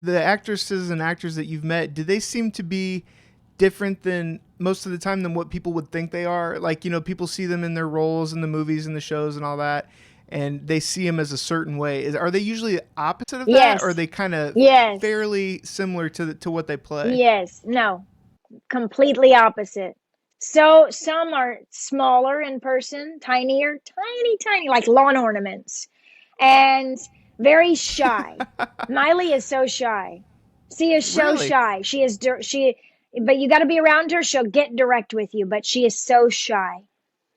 The actresses and actors that you've met, do they seem to be different than most of the time than what people would think they are? Like, people see them in their roles in the movies and the shows and all that, and they see them as a certain way. Are they usually the opposite of that, or are Yes, they kind of yes, fairly similar to what they play? yes. No, completely opposite. So some are smaller in person, tinier, tiny, tiny, like lawn ornaments, and very shy. Miley is so shy. She is so Really? shy. But you got to be around her. She'll get direct with you, but she is so shy.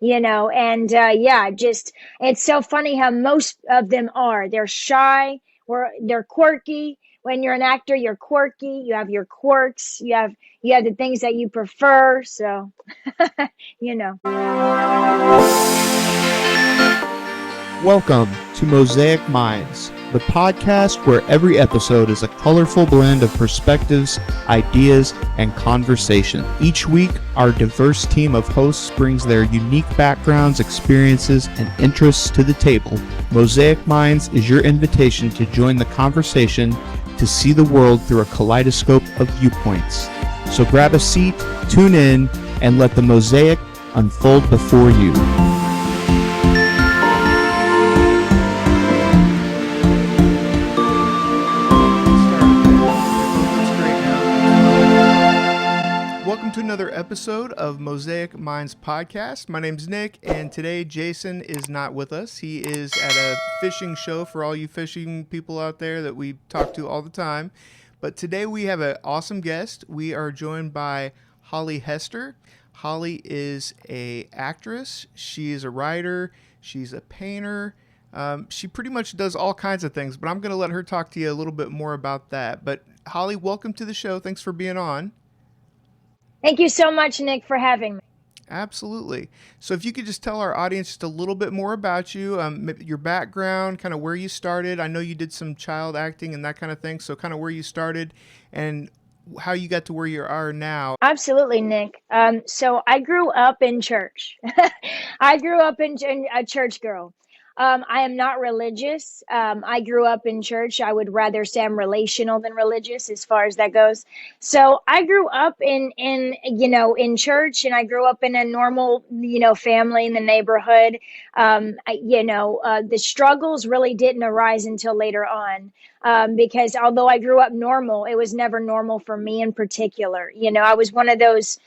And yeah, just it's so funny how most of them are. They're shy or they're quirky. When you're an actor, you're quirky. You have your quirks. You have the things that you prefer. So, you know. Welcome to Mosaic Minds, the podcast where every episode is a colorful blend of perspectives, ideas, and conversation. Each week, our diverse team of hosts brings their unique backgrounds, experiences, and interests to the table. Mosaic Minds is your invitation to join the conversation to see the world through a kaleidoscope of viewpoints. So grab a seat, tune in, and let the mosaic unfold before you. Welcome to another episode of Mosaic Minds Podcast. My name's Nick, and today Jason is not with us. He is at a fishing show for all you fishing people out there that we talk to all the time. But today we have an awesome guest. We are joined by Holly Hester. Holly is an actress. She is a writer. She's a painter. She pretty much does all kinds of things, but I'm going to let her talk to you a little bit more about that. But Holly, welcome to the show. Thanks for being on. Thank you so much, Nick, for having me. Absolutely. So if you could just tell our audience just a little bit more about you, your background, kind of where you started. I know you did some child acting and that kind of thing. So kind of where you started and how you got to where you are now. Absolutely, Nick. So I grew up in church. I grew up in a church girl. I am not religious. I grew up in church. I would rather say I'm relational than religious as far as that goes. So I grew up in church, and I grew up in a normal, family in the neighborhood. The struggles really didn't arise until later on. Because although I grew up normal, it was never normal for me in particular. I was one of those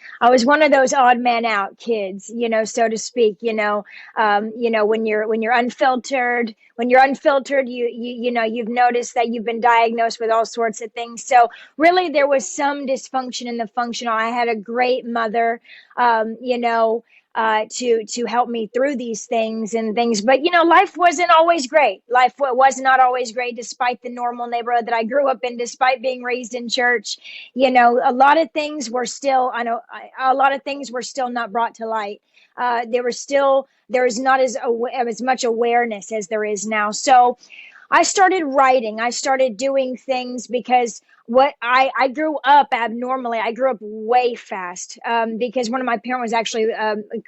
odd man out kids, so to speak. When you're unfiltered, you've noticed that you've been diagnosed with all sorts of things. So really, there was some dysfunction in the functional. I had a great mother, to help me through these things and things. But life wasn't always great. Life was not always great, despite the normal neighborhood that I grew up in, despite being raised in church. A lot of things were still, a lot of things were still not brought to light. There is not as much awareness as there is now. So I started writing. I started doing things because I grew up abnormally. I grew up way fast because one of my parents was actually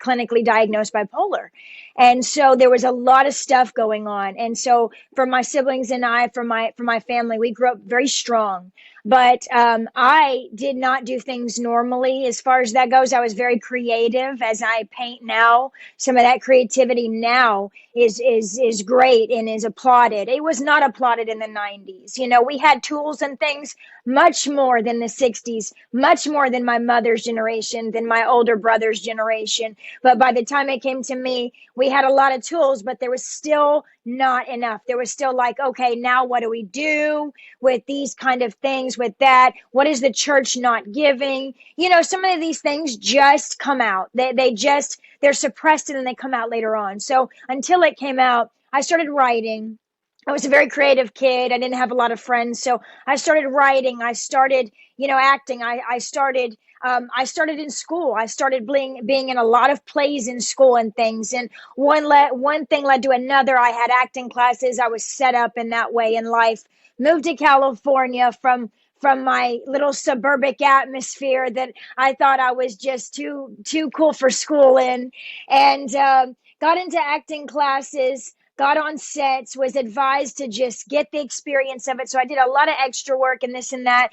clinically diagnosed bipolar. And so there was a lot of stuff going on. And so for my siblings and I, for my family, we grew up very strong. But I did not do things normally as far as that goes. I was very creative as I paint now. Some of that creativity now is great and is applauded. It was not applauded in the 90s. We had tools and things much more than the 60s, much more than my mother's generation, than my older brother's generation. But by the time it came to me, we had a lot of tools, but there was still not enough. There was still like, okay, now what do we do with these kind of things, with that? What is the church not giving? Some of these things just come out. They're suppressed and then they come out later on. So until it came out, I started writing. I was a very creative kid. I didn't have a lot of friends. So I started writing. I started, acting. I started in school. I started being in a lot of plays in school and things. And one thing led to another. I had acting classes. I was set up in that way in life. Moved to California from my little suburbic atmosphere that I thought I was just too cool for school in, and got into acting classes. got on sets, was advised to just get the experience of it. So I did a lot of extra work and this and that,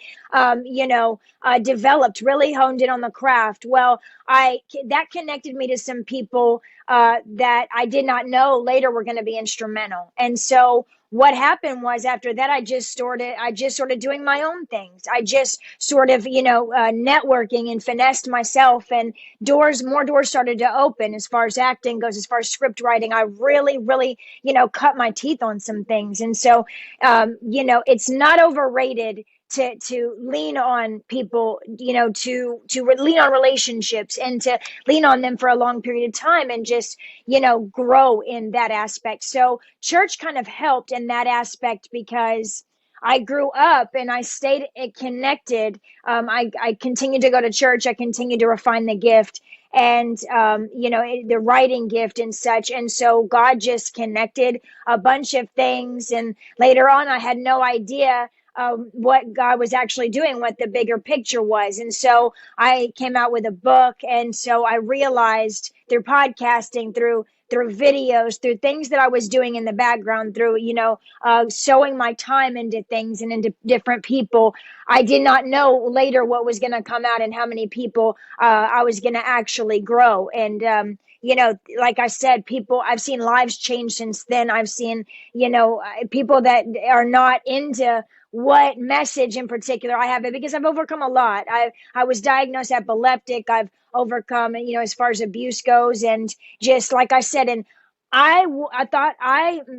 developed, really honed in on the craft. Well, that connected me to some people that I did not know later were going to be instrumental. And so what happened was after that, I just started doing my own things. I just sort of, networking and finessed myself, and more doors started to open as far as acting goes, as far as script writing. I really, really, cut my teeth on some things. And so, it's not overrated to lean on people, lean on relationships and to lean on them for a long period of time and just, grow in that aspect. So church kind of helped in that aspect because I grew up and I stayed connected. I continued to go to church. I continued to refine the gift and, the writing gift and such. And so God just connected a bunch of things. And later on, I had no idea what God was actually doing, what the bigger picture was. And so I came out with a book. And so I realized through podcasting, through videos, through things that I was doing in the background, through, sowing my time into things and into different people. I did not know later what was going to come out and how many people I was going to actually grow. And, like I said, I've seen lives change since then. I've seen, people that are not into what message in particular I have it because I've overcome a lot. I was diagnosed epileptic. I've overcome, as far as abuse goes, and just like I said, and I thought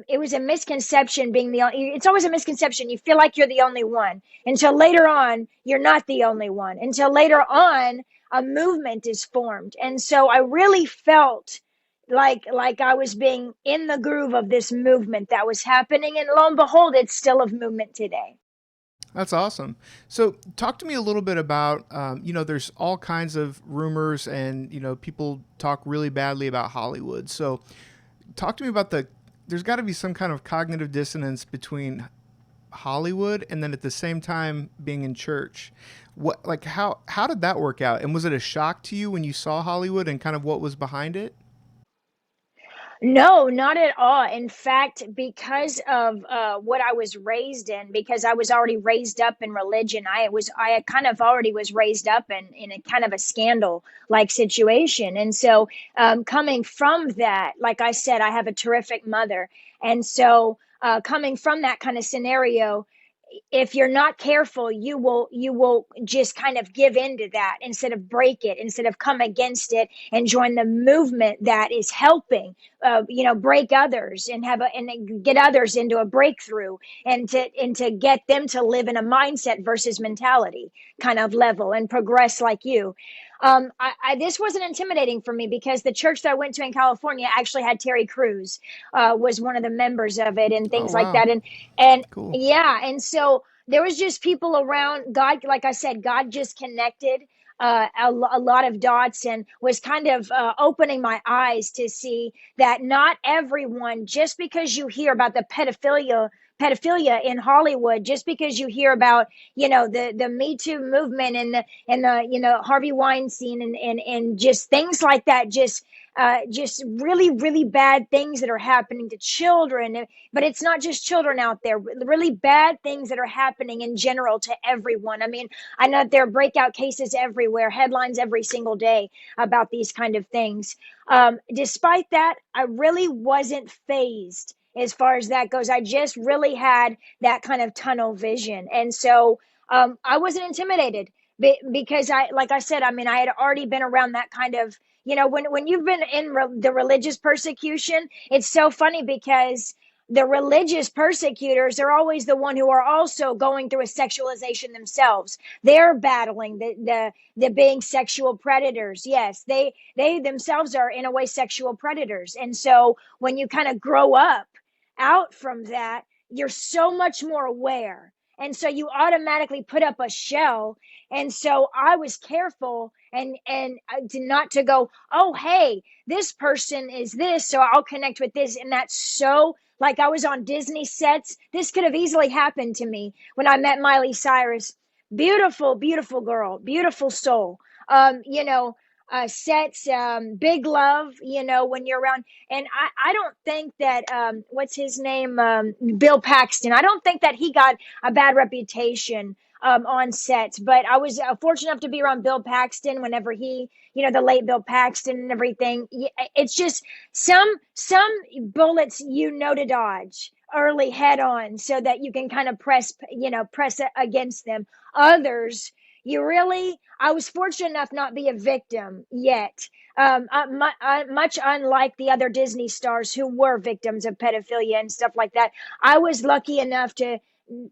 it was a misconception being it's always a misconception. You feel like you're the only one until later on, you're not the only one until later on a movement is formed. And so I really felt like I was being in the groove of this movement that was happening. And lo and behold, it's still of movement today. That's awesome. So talk to me a little bit about, there's all kinds of rumors and, people talk really badly about Hollywood. So talk to me about there's got to be some kind of cognitive dissonance between Hollywood and then at the same time being in church. How did that work out? And was it a shock to you when you saw Hollywood and kind of what was behind it? No, not at all. In fact, because of what I was raised in, because I was already raised up in religion, I kind of already was raised up in a kind of a scandal like situation. And so, coming from that, like I said, I have a terrific mother. And so, coming from that kind of scenario, if you're not careful, you will just kind of give into that instead of break it, instead of come against it and join the movement that is helping, break others and and get others into a breakthrough and to get them to live in a mindset versus mentality kind of level and progress like you. This wasn't intimidating for me because the church that I went to in California actually had Terry Crews, was one of the members of it and Oh, things like wow. that. And Cool. yeah, and so there was just people around. God, like I said, God just connected a lot of dots and was kind of opening my eyes to see that not everyone, just because you hear about the pedophilia in Hollywood, just because you hear about, the Me Too movement and the Harvey Weinstein and just things like that, just really, really bad things that are happening to children. But it's not just children out there, really bad things that are happening in general to everyone. I mean, I know there are breakout cases everywhere, headlines every single day about these kind of things. Despite that, I really wasn't fazed as far as that goes. I just really had that kind of tunnel vision. And so I wasn't intimidated because like I said, I mean, I had already been around that kind of, when you've been in the religious persecution, it's so funny because the religious persecutors are always the one who are also going through a sexualization themselves. They're battling the being sexual predators. Yes, they themselves are in a way sexual predators. And so when you kind of grow up out from that, you're so much more aware. And so you automatically put up a shell. And so I was careful and not to go, oh, hey, this person is this, so I'll connect with this. And that's so, like, I was on Disney sets. This could have easily happened to me when I met Miley Cyrus. Beautiful, beautiful girl, beautiful soul. sets, big love, when you're around. And I don't think that, what's his name? Bill Paxton. I don't think that he got a bad reputation on sets, but I was fortunate enough to be around Bill Paxton whenever the late Bill Paxton and everything. It's just some bullets, to dodge early head on so that you can kind of press against them. Others, I was fortunate enough not be a victim yet. Much unlike the other Disney stars who were victims of pedophilia and stuff like that, I was lucky enough to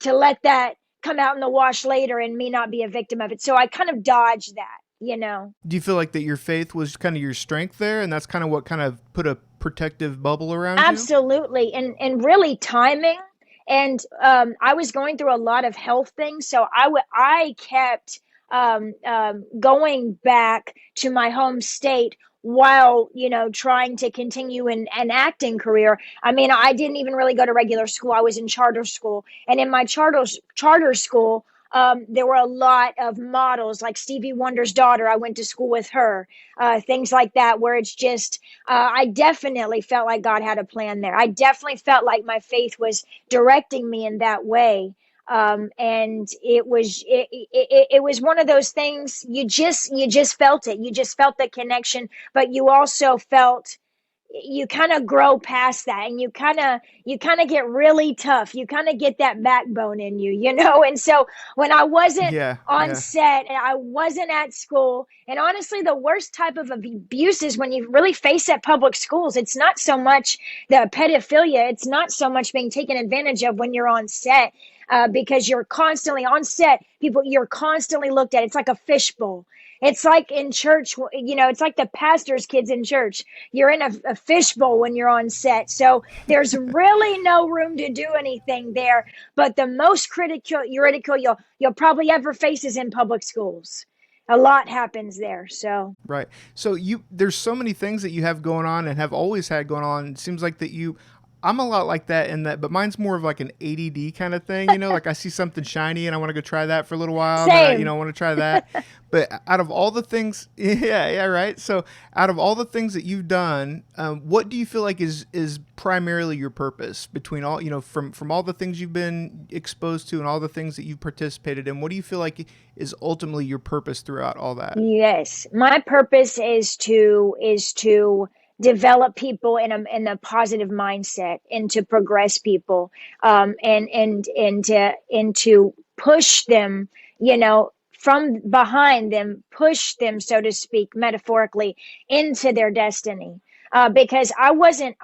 let that come out in the wash later and me not be a victim of it. So I kind of dodged that. Do you feel like that your faith was kind of your strength there, and that's kind of what kind of put a protective bubble around you? Absolutely. And really timing. And I was going through a lot of health things. So I kept going back to my home state while, trying to continue an acting career. I mean, I didn't even really go to regular school. I was in charter school. And in my charter school, there were a lot of models, like Stevie Wonder's daughter. I went to school with her, things like that, where it's just, I definitely felt like God had a plan there. I definitely felt like my faith was directing me in that way. And it was one of those things, you just felt it. You just felt the connection, but you also felt, you kind of grow past that, and you kind of get really tough. You kind of get that backbone in you, And so when I wasn't on set and I wasn't at school, and honestly, the worst type of abuse is when you really face at public schools. It's not so much the pedophilia. It's not so much being taken advantage of when you're on set. Because you're constantly on set, you're constantly looked at. It's like a fishbowl. It's like in church, it's like the pastor's kids in church. You're in a fishbowl when you're on set. So there's really no room to do anything there. But the most ridicule you'll probably ever face is in public schools. A lot happens there. So right. So there's so many things that you have going on and have always had going on. It seems like that I'm a lot like that in that, but mine's more of like an ADD kind of thing, like I see something shiny and I want to go try that for a little while. Same. I want to try that. But out of all the things, right. So out of all the things that you've done, what do you feel like is primarily your purpose between all, from all the things you've been exposed to and all the things that you've participated in? What do you feel like is ultimately your purpose throughout all that? Yes. My purpose is to develop people in a positive mindset, and to progress people, and to push them, from behind them, push them, so to speak, metaphorically, into their destiny. Because I wasn't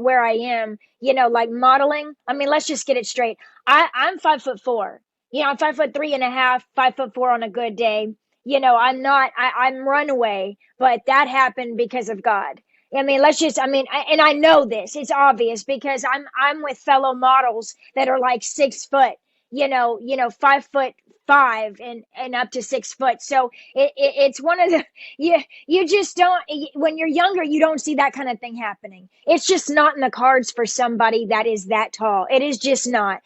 where I am, like modeling. I mean, let's just get it straight. I'm 5'4". I'm 5'3.5", 5'4" on a good day. I'm runaway, but that happened because of God. I mean, and I know this, it's obvious because I'm with fellow models that are like 6 foot, 5'5" and up to 6 foot. So it's one of the, you just don't, when you're younger, you don't see that kind of thing happening. It's just not in the cards for somebody that is that tall. It is just not.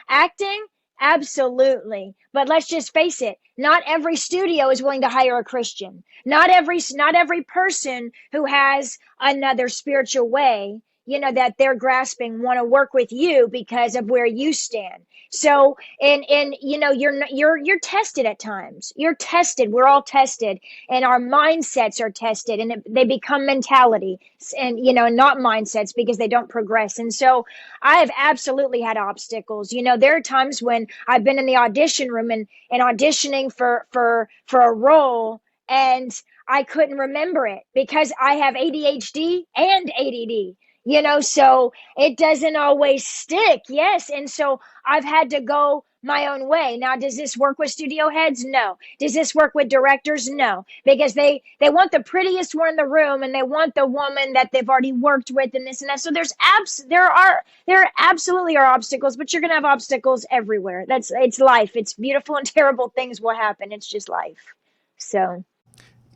Acting, absolutely. But let's just face it. Not every studio is willing to hire a Christian. Not every person who has another spiritual way, that they're grasping, want to work with you because of where you stand. So, and you're tested at times. You're tested. We're all tested, and our mindsets are tested, and they become mentality, and not mindsets, because they don't progress. And so, I have absolutely had obstacles. There are times when I've been in the audition room and auditioning for a role, and I couldn't remember it because I have ADHD and ADD. So it doesn't always stick. Yes. And so I've had to go my own way. Now, does this work with studio heads? No. Does this work with directors? No, because they want the prettiest one in the room, and they want the woman that they've already worked with, and this and that. So there absolutely are obstacles, but you're going to have obstacles everywhere. It's life. It's beautiful, and terrible things will happen. It's just life. So.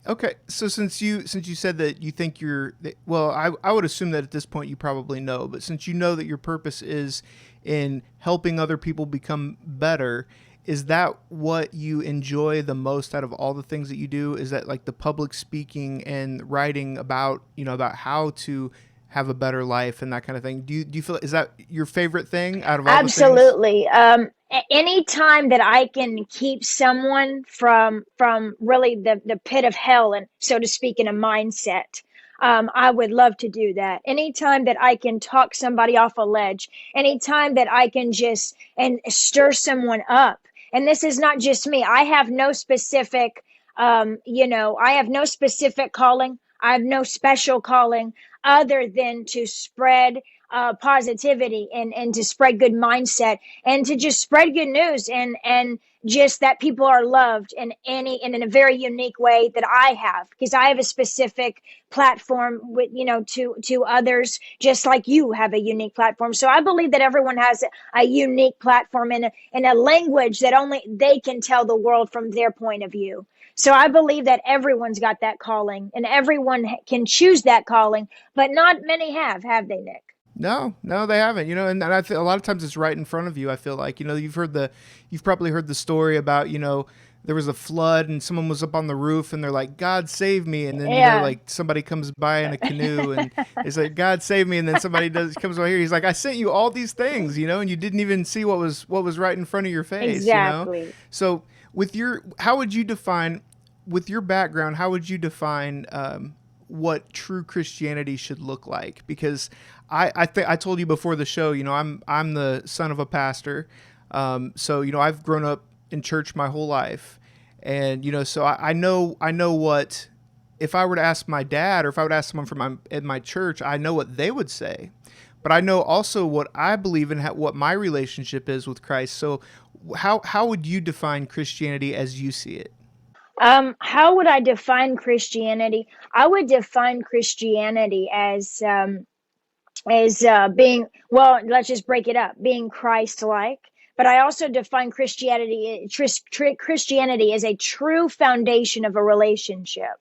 Okay, so since you said that you think I would assume that at this point you probably know, but since you know that your purpose is in helping other people become better, is that what you enjoy the most out of all the things that you do? Is that like the public speaking and writing about, about how to have a better life and that kind of thing? Do you feel, is that your favorite thing out of all the things? Absolutely. Any time that I can keep someone from really the pit of hell, and so to speak, in a mindset, I would love to do that. Anytime that I can talk somebody off a ledge, anytime that I can just and stir someone up. And this is not just me. I have no specific, I have no specific calling. I have no special calling other than to spread positivity and to spread good mindset and to just spread good news and just that people are loved in a very unique way that I have, because I have a specific platform with to others, just like you have a unique platform. So I believe that everyone has a unique platform in a language that only they can tell the world from their point of view. So I believe that everyone's got that calling and everyone can choose that calling, but not many have they, Nick? No, they haven't. And I feel a lot of times it's right in front of you. I feel like, you've probably heard the story about, there was a flood and someone was up on the roof and they're like, God save me. And then, like somebody comes by in a canoe and it's like, God save me. And then somebody comes over here. He's like, I sent you all these things, and you didn't even see what was right in front of your face. Exactly. So with your background, how would you define, what true Christianity should look like? Because I told you before the show, I'm the son of a pastor. So, I've grown up in church my whole life. And, so I know what, if I were to ask my dad or if I would ask someone from my church, I know what they would say. But I know also what I believe in, what my relationship is with Christ. So how would you define Christianity as you see it? How would I define Christianity? I would define Christianity as being, well, let's just break it up, being Christ-like. But I also define Christianity as a true foundation of a relationship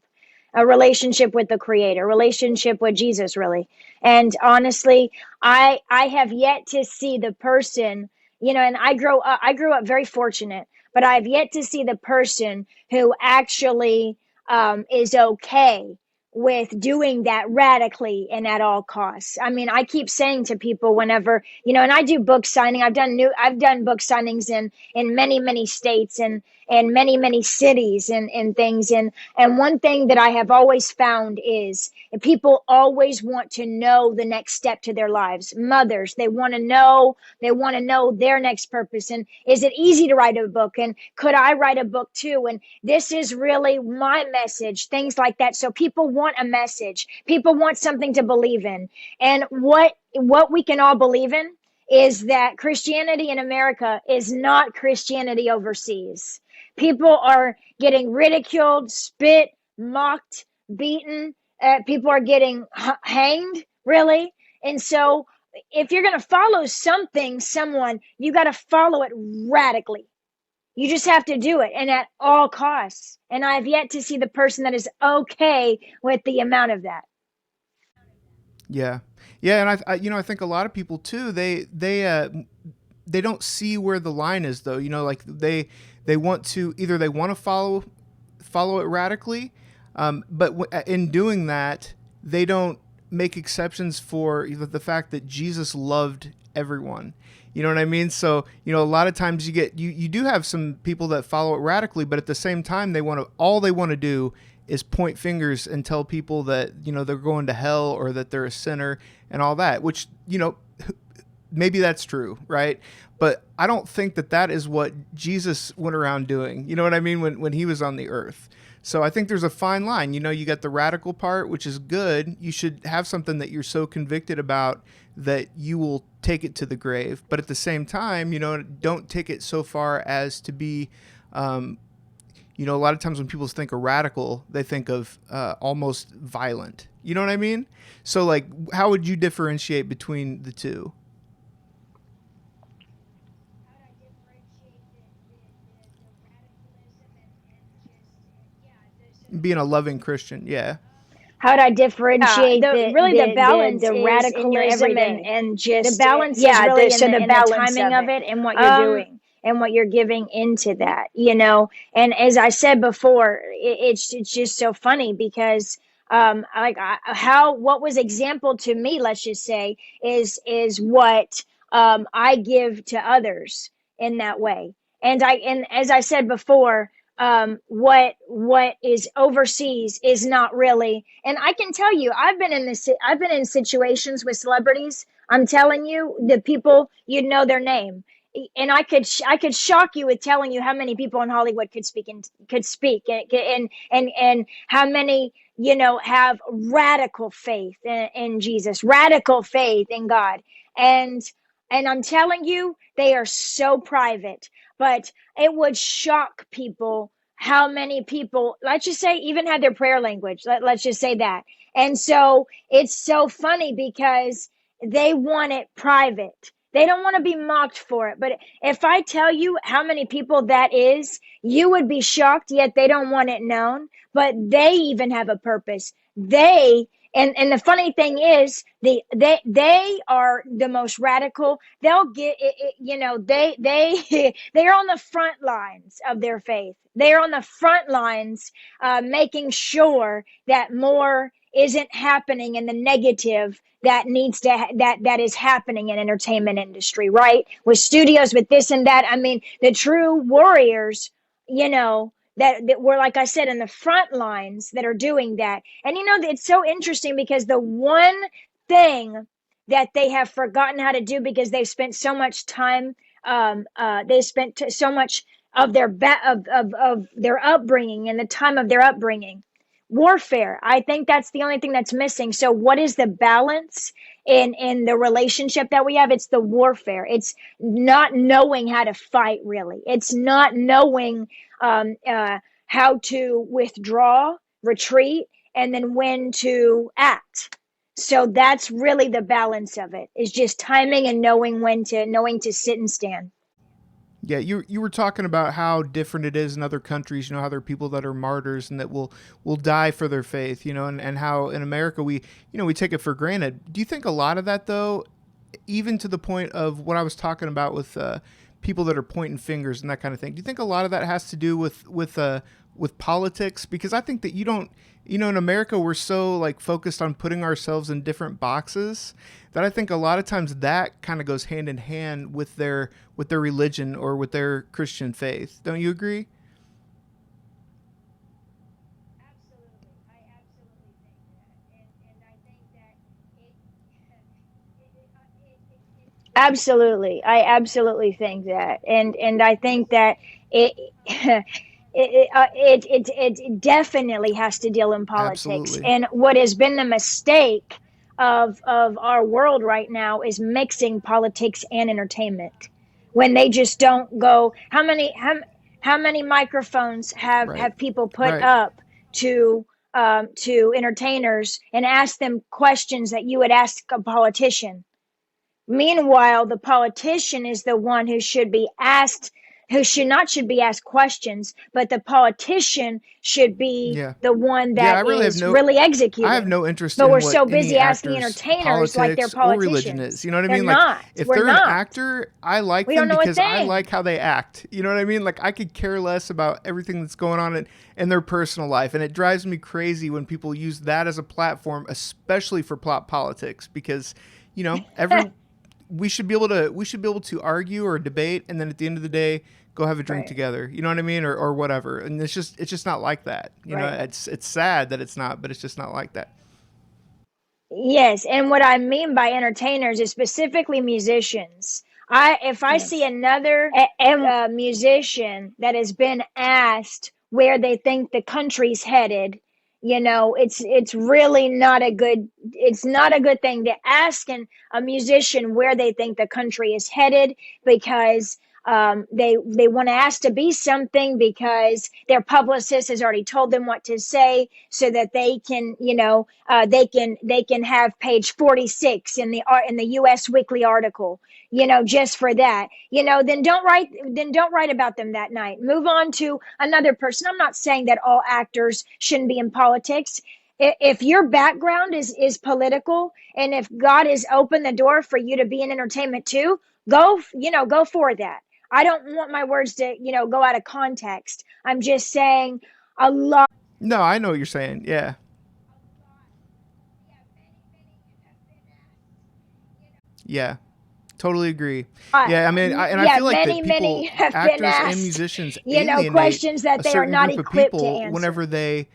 with the Creator, a relationship with Jesus, really. And honestly, I have yet to see the person, and I grew up very fortunate, but I've yet to see the person who actually is okay with doing that radically and at all costs. I mean, I keep saying to people whenever, and I do book signing. I've done book signings in many states and many cities and things. And one thing that I have always found is people always want to know the next step to their lives. Mothers, they want to know their next purpose. And is it easy to write a book? And could I write a book too? And this is really my message, things like that. So people want a message. People want something to believe in. And what we can all believe in is that Christianity in America is not Christianity overseas. People are getting ridiculed, spit, mocked, beaten. People are getting hanged, really. And so if you're going to follow someone, you got to follow it radically. You just have to do it, and at all costs. And I've yet to see the person that is okay with the amount of that. Yeah. And I think a lot of people too, they don't see where the line is though. Like they want to, either they want to follow it radically, but in doing that, they don't make exceptions for the fact that Jesus loved everyone. You know what I mean? So, a lot of times you do have some people that follow it radically, but at the same time, all they want to do is point fingers and tell people that, they're going to hell or that they're a sinner and all that, which, maybe that's true, right? But I don't think that is what Jesus went around doing. You know what I mean? When he was on the earth. So I think there's a fine line. You got the radical part, which is good. You should have something that you're so convicted about that you will take it to the grave. But at the same time, don't take it so far as to be, a lot of times when people think of radical, they think of almost violent. You know what I mean? So, like, how would you differentiate between the two? Being a loving Christian, yeah. How would I differentiate the balance, the radicalism, and just the balance is really in the timing of it and what you're doing. and what you're giving into that, and as I said before, it's just so funny because what was example to me, let's just say, is what I give to others in that way. And as I said before, what is overseas is not really. And I can tell you, I've been in situations with celebrities. I'm telling you, the people, you'd know their name. And I could shock you with telling you how many people in Hollywood could speak and how many, have radical faith in Jesus, radical faith in God. And I'm telling you, they are so private, but it would shock people how many people, let's just say, even had their prayer language. Let's just say that. And so it's so funny because they want it private. They don't want to be mocked for it. But if I tell you how many people that is, you would be shocked, yet they don't want it known. But they even have a purpose. And the funny thing is, they are the most radical. They'll get it, they are on the front lines of their faith. They are on the front lines, making sure that more isn't happening in the negative that that is happening in entertainment industry, right? With studios, with this and that. I mean, the true warriors, that were, like I said, in the front lines that are doing that. And it's so interesting because the one thing that they have forgotten how to do, because they've spent so much time, they spent so much of their of their upbringing and the time of their upbringing, warfare. I think that's the only thing that's missing. So what is the balance in the relationship that we have? It's the warfare. It's not knowing how to fight, really. It's not knowing how to withdraw, retreat, and then when to act. So that's really the balance of it, is just timing and knowing to sit and stand. Yeah, you were talking about how different it is in other countries, how there are people that are martyrs and that will die for their faith, and how in America we take it for granted. Do you think a lot of that, though, even to the point of what I was talking about with people that are pointing fingers and that kind of thing, do you think a lot of that has to do with politics? Because I think that you don't, in America, we're so like focused on putting ourselves in different boxes that I think a lot of times that kind of goes hand in hand with their religion or with their Christian faith. Don't you agree? Absolutely. I absolutely think that. And I think that it it definitely has to deal in politics. Absolutely. And what has been the mistake of our world right now is mixing politics and entertainment, when they just don't go. How many microphones have people put up to entertainers and ask them questions that you would ask a politician? Meanwhile, the politician is the one who should be asked, should be asked questions, but the politician should be the one that is really executing. I have no interest but in we're what so busy any asking entertainers like they're politics politicians. or religion is. You know what I mean? They're Like not. if We're they're not. an actor, I like We them don't know a because I thing. like how they act. You know what I mean? Like I could care less about everything that's going on in their personal life, and it drives me crazy when people use that as a platform, especially for plot politics, because every we should be able to argue or debate, and then at the end of the day, go have a drink together. You know what I mean, or whatever. And it's just not like that. It's sad that it's not, but it's just not like that. Yes, and what I mean by entertainers is specifically musicians. If I see another musician that has been asked where they think the country's headed, it's really not a good. It's not a good thing to ask a musician where they think the country is headed, because they want to ask to be something because their publicist has already told them what to say, so that they can they can have page 46 in the US Weekly article, just for that. Then don't write about them that night. Move on to another person. I'm not saying that all actors shouldn't be in politics. If your background is political, and if God has opened the door for you to be in entertainment too, go for that. I don't want my words to, go out of context. I'm just saying a lot. No, I know what you're saying. Yeah. Yeah. Totally agree. Yeah, I mean, I Yeah, feel like that many people, have been actors and asked, musicians, alienate questions that a they are certain not group of equipped to people answer. whenever they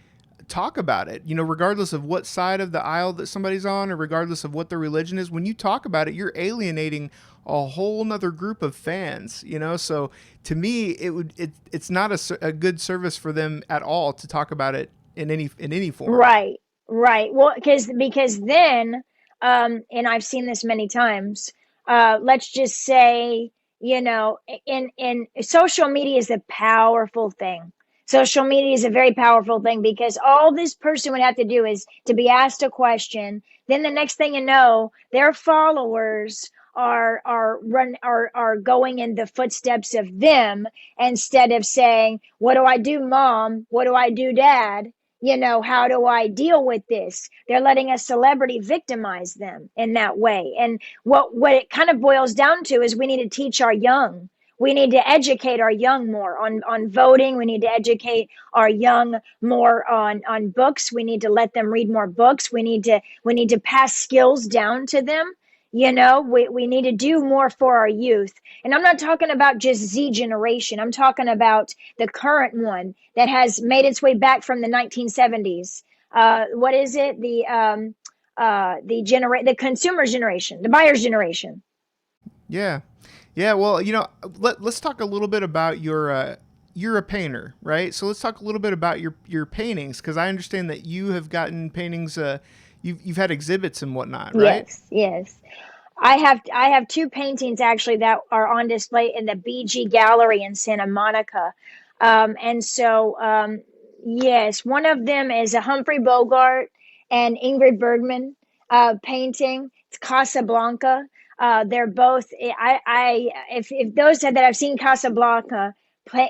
talk about it. Regardless of what side of the aisle that somebody's on, or regardless of what their religion is, when you talk about it, you're alienating a whole nother group of fans. So to me, it's not a good service for them at all to talk about it in any form. Right, right. Well, because then, and I've seen this many times. Let's just say, in social media is a powerful thing. Social media is a very powerful thing because all this person would have to do is to be asked a question. Then the next thing you know, their followers are going in the footsteps of them instead of saying, "What do I do, Mom? What do I do, Dad? How do I deal with this?" They're letting a celebrity victimize them in that way. And what it kind of boils down to is we need to teach our young. We need to educate our young more on voting. We need to educate our young more on books. We need to let them read more books. We need to pass skills down to them. We need to do more for our youth. And I'm not talking about just Z generation. I'm talking about the current one that has made its way back from the 1970s. What is it? The consumer generation, the buyer's generation. Yeah. Yeah, well, let's talk a little bit about you're a painter, right? So let's talk a little bit about your paintings, because I understand that you have gotten paintings. You've had exhibits and whatnot, right? Yes, yes. I have two paintings actually that are on display in the BG Gallery in Santa Monica. And so, yes, one of them is a Humphrey Bogart and Ingrid Bergman painting. It's Casablanca. They're both. If those that have seen Casablanca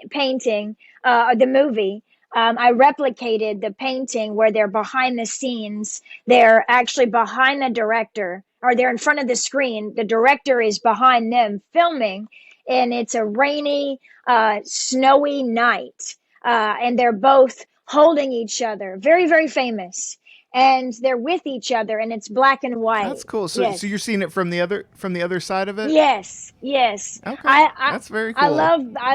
painting, the movie. I replicated the painting where they're behind the scenes. They're actually behind the director, or they're in front of the screen. The director is behind them filming, and it's a rainy, snowy night. And they're both holding each other. Very, very famous. And they're with each other, and it's black and That's white. cool. So you're Yes. seeing it from the other side of it. Yes, yes. Okay, I, I that's very I cool.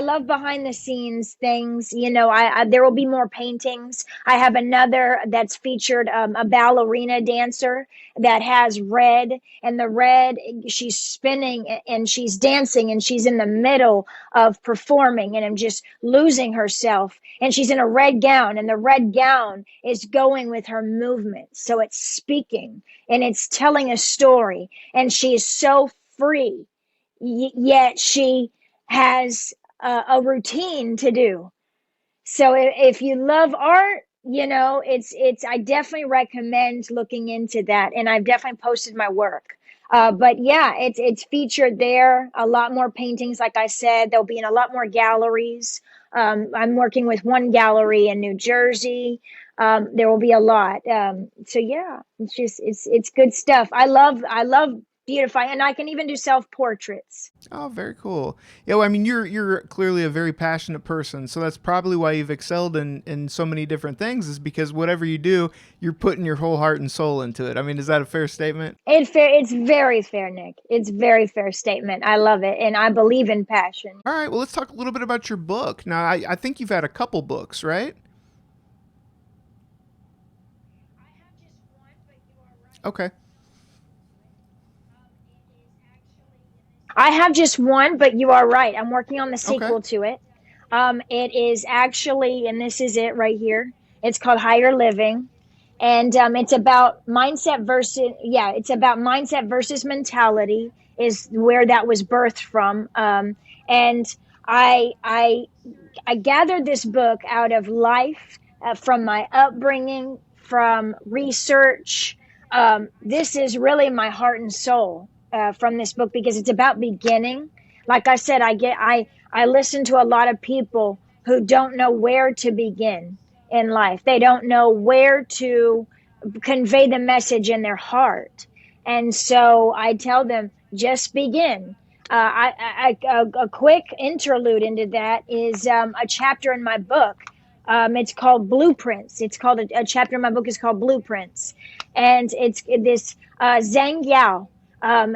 love behind the scenes things. I there will be more paintings. I have another that's featured a ballerina dancer that has red, and the red, she's spinning and she's dancing and she's in the middle of performing and just losing herself, and she's in a red gown, and the red gown is going with her movement. So it's speaking and it's telling a story, and she is so free, yet she has a routine to do. So if you love art, it's I definitely recommend looking into that, and I've definitely posted my work. But yeah, it's featured there. A lot more paintings, like I said, they'll be in a lot more galleries. I'm working with one gallery in New Jersey. There will be a lot. So yeah, it's good stuff. I love beautifying, and I can even do self portraits. Oh, very cool. Yeah, well, I mean, you're clearly a very passionate person, so that's probably why you've excelled in so many different things. Is because whatever you do, you're putting your whole heart and soul into it. I mean, is that a fair statement? It's very fair, Nick. It's very fair statement. I love it, and I believe in passion. All right. Well, let's talk a little bit about your book. Now, I think you've had a couple books, right? Okay. I have just one, but you are right. I'm working on the Okay. sequel to it. It is actually, and this is it right here. It's called Higher Living, and it's about mindset versus it's about mindset versus mentality is where that was birthed from. And I I I gathered this book out of life, from my upbringing, from research. This is really my heart and soul from this book because it's about beginning. Like I said, I listen to a lot of people who don't know where to begin in life. They don't know where to convey the message in their heart. And so I tell them, just begin. A quick interlude into that is a chapter in my book. It's called Blueprints. It's called a chapter in my book is called Blueprints, and it's this Zhang Yao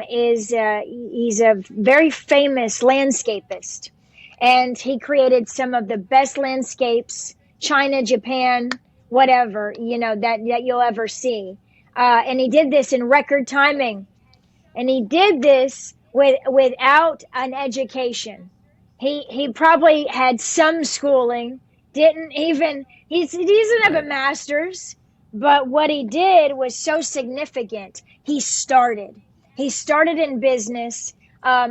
is he's a very famous landscapist, and he created some of the best landscapes, China, Japan, whatever, that you'll ever see. And he did this in record timing, and he did this without an education. He probably had some schooling, didn't even he doesn't have a Right. master's, but what he did was so significant. He started in business.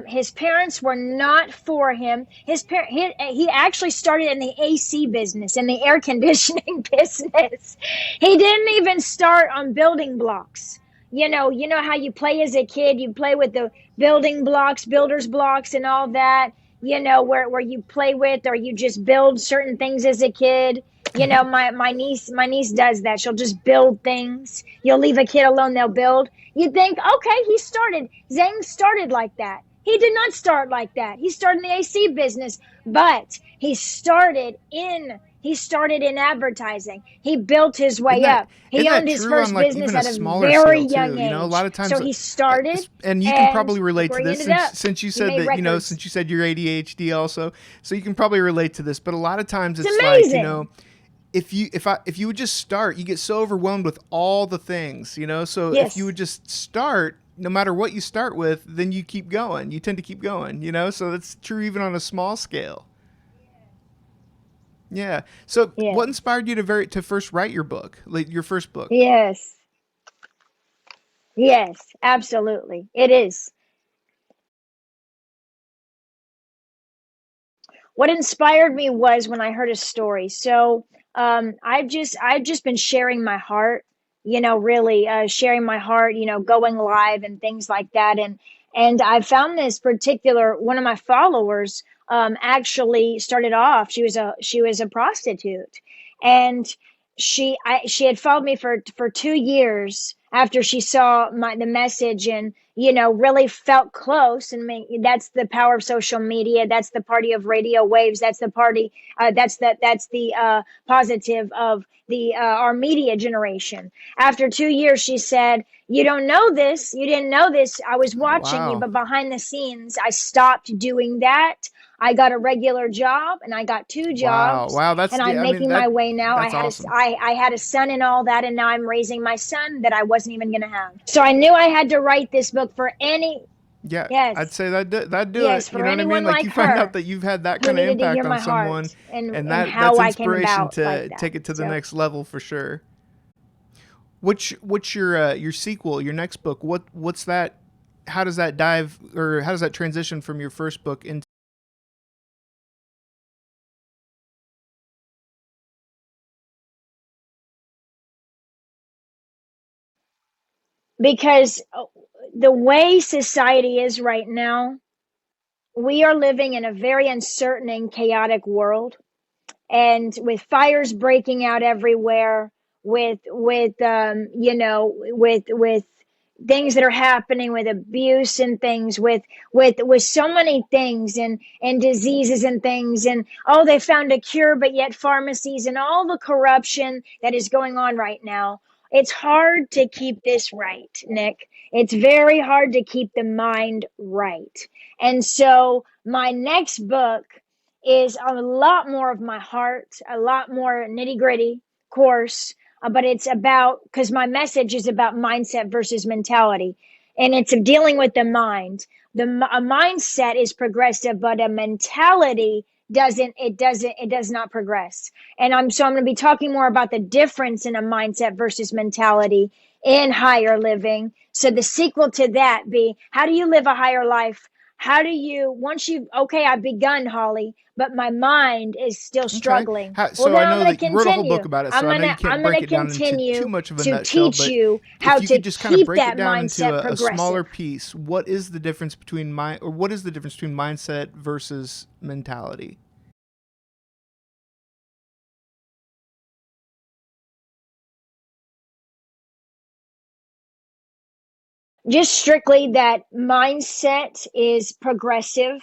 His parents were not for him. He actually started in the AC business, in the air conditioning business. He didn't even start on building blocks. You know how you play as a kid, you play with the building blocks, builder's blocks and all that, where you play with, or you just build certain things as a kid. My niece does that. She'll just build things. You'll leave a kid alone, they'll build. You think, okay, Zhang started like that. He did not start like that. He started in the AC business, but he started in advertising. He built his Isn't way that up. isn't He that owned his true on first like business even a at a smaller very scale young too? A lot age. of times, So he started, and you can and probably relate to he this ended up. since you He said made that records. since you said you're ADHD also, so you can probably relate to this. But a lot of times It's it's like amazing. if you would just start, you get so overwhelmed with all the things. So if you Yes. would just start. No matter what you start with, then you keep going. You tend to keep going, so that's true even on a small scale. Yeah. So, what Yes. inspired you to first write your book, like your first book? Yes. Yes. Absolutely. It is. What inspired me was when I heard a story. So I've just been sharing my heart, really sharing my heart, going live and things like that. And I found this particular one of my followers actually started off. She was a prostitute, and she had followed me for 2 years after she saw the message, and really felt close. And that's the power of social media. That's the party of radio waves. That's the party. That's the positive of the our media generation. After 2 years, she said, "You don't know this. You didn't know this. I was Oh, watching you, wow. but behind the scenes, I stopped doing that. I got a regular job, and I got two Wow. jobs, Wow. and I'm making my way now. I That's had a awesome. I had a son and all that, and now I'm raising my son that I wasn't even going to have. So I knew I had to write this book for any Yeah, I'd yes, say that'd do it. yes, You for know what I mean? anyone Like like you find out her that you've had that who kind of needed to hear impact on my someone, heart, and and and that's how I came inspiration about like to that. take it to the So next level for sure. What's your sequel, your next book? What's that? How does that dive, or how does that transition from your first book into? because the way society is right now, we are living in a very uncertain and chaotic world, and with fires breaking out everywhere, with things that are happening, with abuse and things, with so many things, and diseases and things, and oh, they found a cure, but yet pharmacies and all the corruption that is going on right now. It's hard to keep this right, Nick. It's very hard to keep the mind right. And so my next book is a lot more of my heart, a lot more nitty gritty, course, but it's about, because my message is about mindset versus mentality, and it's dealing with the mind. A mindset is progressive, but a mentality does not progress. And I'm going to be talking more about the difference in a mindset versus mentality in higher living. So the sequel to that be, how do you live a higher life? How do you, once you, okay, I've begun, Holly, but my mind is still Okay. struggling. Well, So then I I'm know going to that you wrote a whole book continue. about it, I'm so I going know to you can't I'm going break to it down into too continue much of a to nutshell, teach but you how if you to could just kind of keep break it that down into mindset a smaller progressive. piece, what is the difference between what is the difference between mindset versus mentality? Just strictly that mindset is progressive.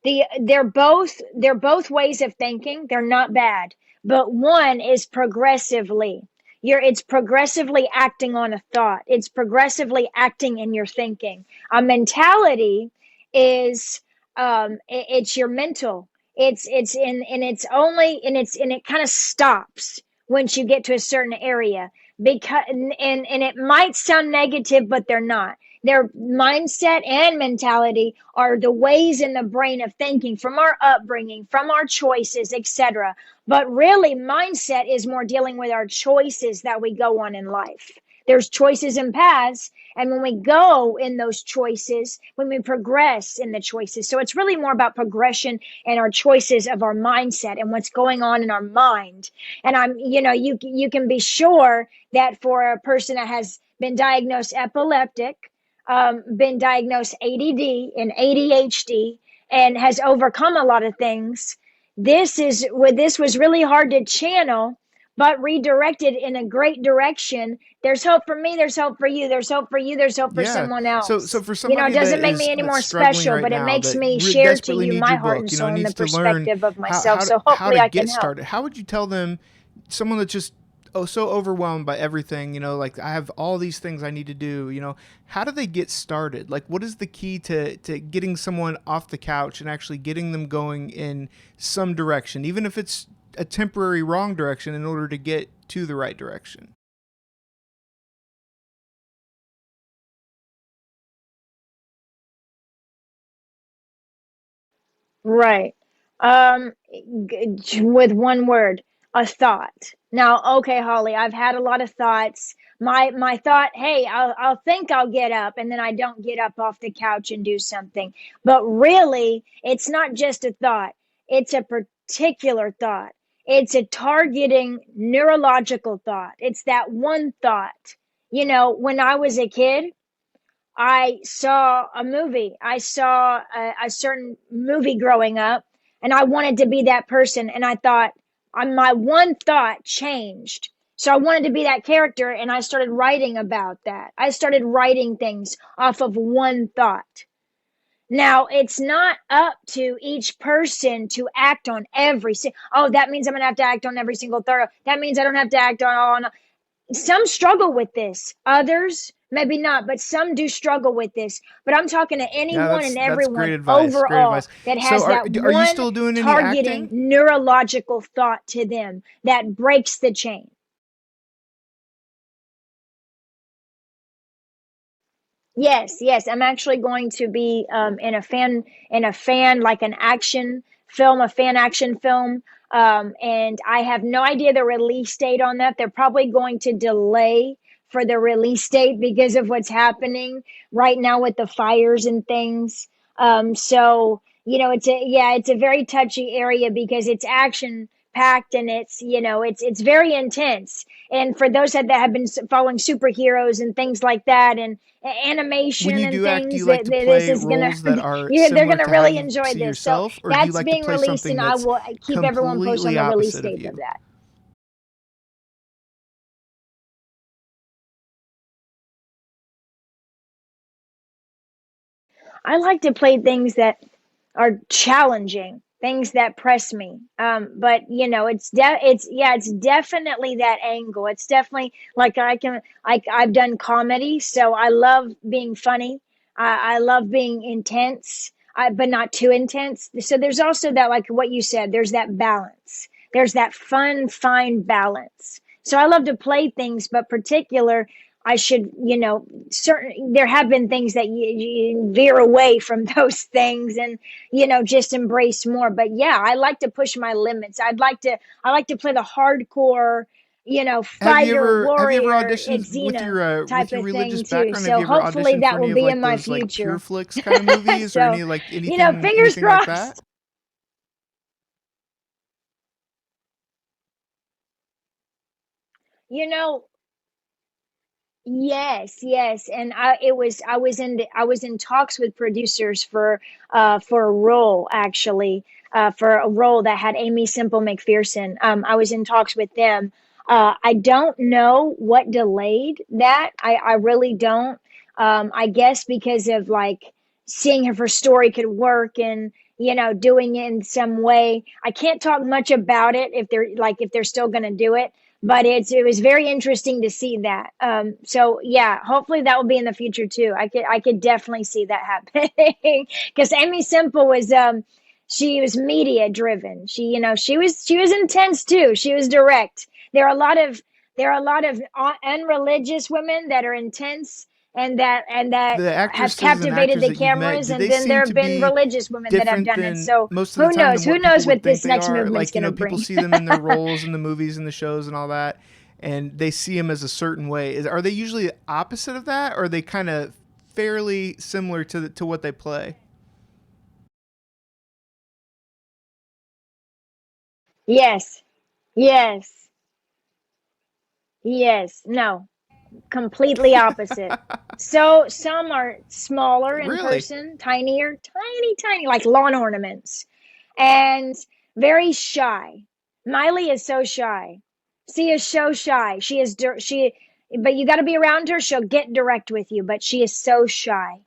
They're both ways of thinking. They're not bad, but one is progressively. It's progressively acting on a thought. It's progressively acting in your thinking. A mentality is it's your mental. It's in and it's only and it kind of stops once you get to a certain area, because and it might sound negative, but they're not. Their mindset and mentality are the ways in the brain of thinking from our upbringing, from our choices, etc. But really, mindset is more dealing with our choices that we go on in life. There's choices and paths, and when we go in those choices, when we progress in the choices, so it's really more about progression and our choices of our mindset and what's going on in our mind. And you can be sure that for a person that has been diagnosed epileptic, been diagnosed ADD and ADHD, and has overcome a lot of things. This was really hard to channel, but redirected in a great direction. There's hope for me. There's hope for you. There's hope for you. There's hope for Yeah. someone So else. for It somebody doesn't that make me is any that's more struggling special, right but it now makes that me share to desperately you needs my your heart book, and soul and the needs to learn perspective of how myself. So how hopefully to I can get help. started, how would you tell them, someone that's just so overwhelmed by everything, like I have all these things I need to do, how do they get started? Like, what is the key to getting someone off the couch and actually getting them going in some direction, even if it's a temporary wrong direction, in order to get to the right direction? Right. With one word, a thought. Now, okay, Holly, I've had a lot of thoughts. My thought, hey, I'll think I'll get up, and then I don't get up off the couch and do something. But really, it's not just a thought. It's a particular thought. It's a targeting neurological thought. It's that one thought. When I was a kid, I saw a movie. I saw a certain movie growing up, and I wanted to be that person. And I thought, my one thought changed. So I wanted to be that character, and I started writing about that. I started writing things off of one thought. Now, it's not up to each person to act on oh, that means I'm going to have to act on every single thought. That means I don't have to act on all. Some struggle with this, others maybe not, but some do struggle with this. But I'm talking to Yeah, anyone and that's great everyone advice. Great overall advice. that So has that are you one still doing any targeting acting? neurological thought to them that breaks the chain. Yes, I'm actually going to be in a fan like an action film, a fan action film. And I have no idea the release date on that. They're probably going to delay for the release date because of what's happening right now with the fires and things. So it's a very touchy area because it's action packed, and it's very intense. And for those that have been following superheroes and things like that, and When animation you and do act, do you things, like that to this play is gonna roles that are they're similar gonna to how really you enjoy see this. So yourself, or do you that's like to being play released, something and I that's will keep everyone posted on completely the release opposite of date of you? that. I like to play things that are challenging, things that press me. But it's definitely that angle. It's definitely like I've done comedy, so I love being funny. I love being intense, but not too intense. So there's also that, like what you said, there's that balance. There's that fun, fine balance. So I love to play things, but particular, I should, certain, there have been things that you veer away from those things, and just embrace more. But yeah, I like to push my limits. I like to play the hardcore, fighter, Have you ever warrior, auditioned type with your of thing religious too. background? Have So you ever hopefully auditioned for that will any of be like in my those like Pure future. Flicks kind of movies, or So, any like fingers anything like that? crossed. You know, yes, and I was in talks with producers for a role, actually, for a role that had Amy Simple McPherson. I was in talks with them. I don't know what delayed that. I really don't. I guess because of like seeing if her story could work and, doing it in some way. I can't talk much about it if they're still going to do it, but it was very interesting to see that. So yeah, hopefully that will be in the future too. I could definitely see that happening because Amy Simple was, she was media driven. She was intense too. She was direct. There are a lot of unreligious women that are intense and that The have actresses and captivated actors the that you've met, cameras, do and they then seem there to have been be religious women that have different done it. than So most of who the time knows? than Who what people knows would what think this they next are? movement's Like, going to people bring? see them in their roles in the movies and the shows and all that, and they see them as a certain way. Are they usually opposite of that, or are they kind of fairly similar to what they play? Yes, yes, yes. No, completely opposite. So some are smaller in Really? person, tinier, tiny, tiny, like lawn ornaments, and very shy. Miley is so shy. She is so shy. But you got to be around her. She'll get direct with you, but she is so shy.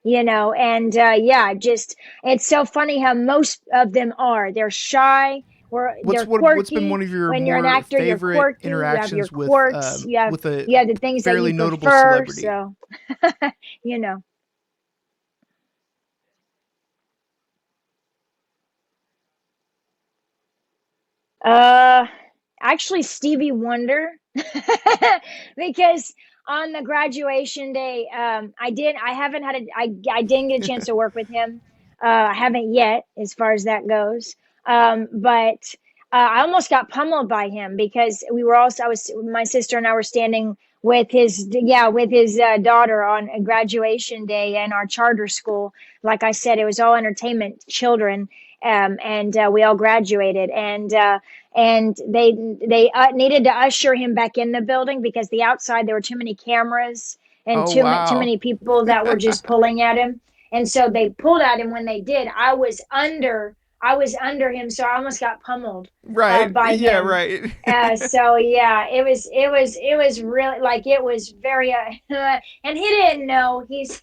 And yeah, just it's so funny how most of them are. They're shy, or they're What's been quirky. one of your When you're an more actor, you're favorite quirky. You have your interactions quirks. with a You have the things that fairly you notable prefer. celebrity? So, you know. Uh, Actually, Stevie Wonder, because on the graduation day, I didn't get a chance to work with him. I haven't yet, as far as that goes. But I almost got pummeled by him because my sister and I were standing with his daughter on a graduation day in our charter school. Like I said, it was all entertainment children. And we all graduated, and they needed to usher him back in the building because the outside there were too many cameras and Oh too wow! many people that were just pulling at him, and so they pulled at him. When they did, I was under him, so I almost got pummeled Right? by Yeah, him. right. So yeah, it was really like it was very and he didn't know. He's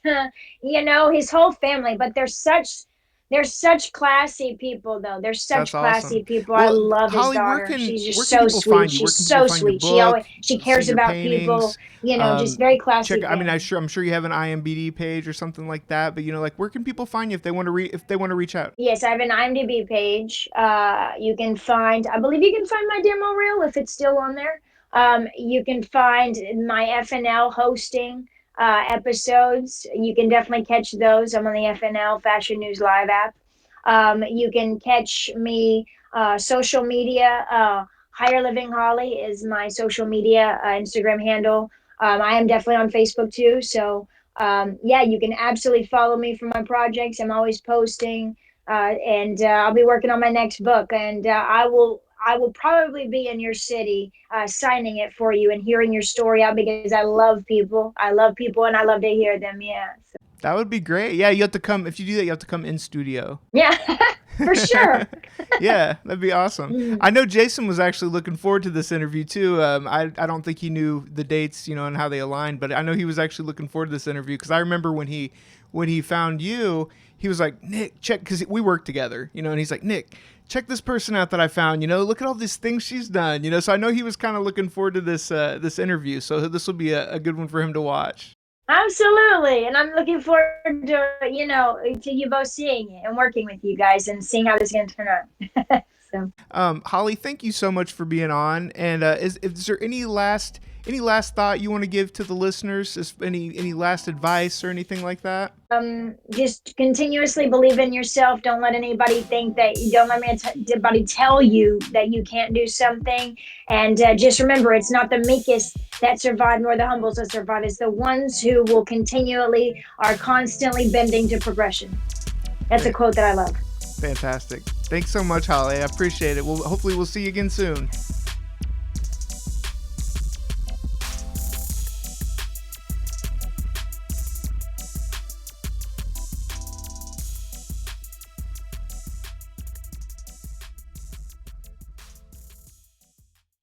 his whole family, but they're such classy people, though. They're That's such awesome. classy people. I Well, love his Holly, daughter. She's where just can so people sweet. find you? Where She's can people so find your sweet. book, She see cares your about people. paintings? Just very Check. classy I mean, family. I'm sure you have an IMDb page or something like that. But like, where can people find you if they want to reach out? Yes, I have an IMDb page. I believe you can find my demo reel if it's still on there. You can find my FNL hosting episodes. You can definitely catch those. I'm on the FNL Fashion News Live app. You can catch me social media. Higher Living Holly is my social media Instagram handle. I am definitely on Facebook too. So yeah, you can absolutely follow me for my projects. I'm always posting, and I'll be working on my next book, and I will probably be in your city signing it for you and hearing your story out because I love people. I love people, and I love to hear them. Yeah. So, That would be great. Yeah, you have to come. If you do that, you have to come in studio. yeah, for sure. Yeah, that'd be awesome. Mm. I know Jason was actually looking forward to this interview too. I don't think he knew the dates, and how they aligned, but I know he was actually looking forward to this interview because I remember when he found you, he was like, Nick, check, because we worked together, and he's like, Nick, check this person out that I found. Look at all these things she's done. So I know he was kind of looking forward to this interview. So this will be a good one for him to watch. Absolutely. And I'm looking forward to you both seeing it and working with you guys and seeing how this is going to turn out. So, Holly, thank you so much for being on. And is there any last thought you want to give to the listeners? Any last advice or anything like that? just continuously believe in yourself. Don't let anybody don't let anybody tell you that you can't do something. And just remember, it's not the meekest that survive nor the humbles that survive. It's the ones who are constantly bending to progression. That's a quote that I love. Fantastic. Thanks so much, Holly. I appreciate it. Hopefully we'll see you again soon.